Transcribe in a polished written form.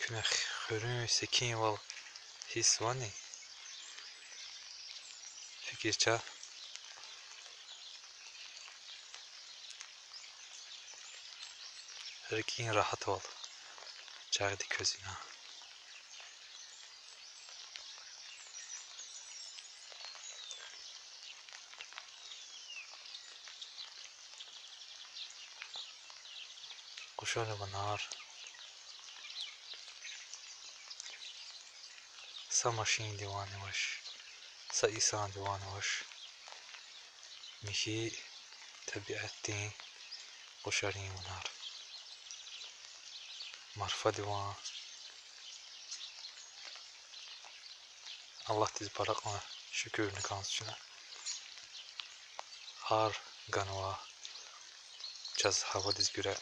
خورون سکین و حسوانی fikir çağ. Herkesin rahat ol. Çağdı közüne. Kuşağı banar. Sa maşin divanı baş. Sa insan divanı baş. Mişi tabiattin kuşağı banar. Marfa divan. Allah diz barakma şükürünü kansıçına. Har ganva. Caz hava diz güre.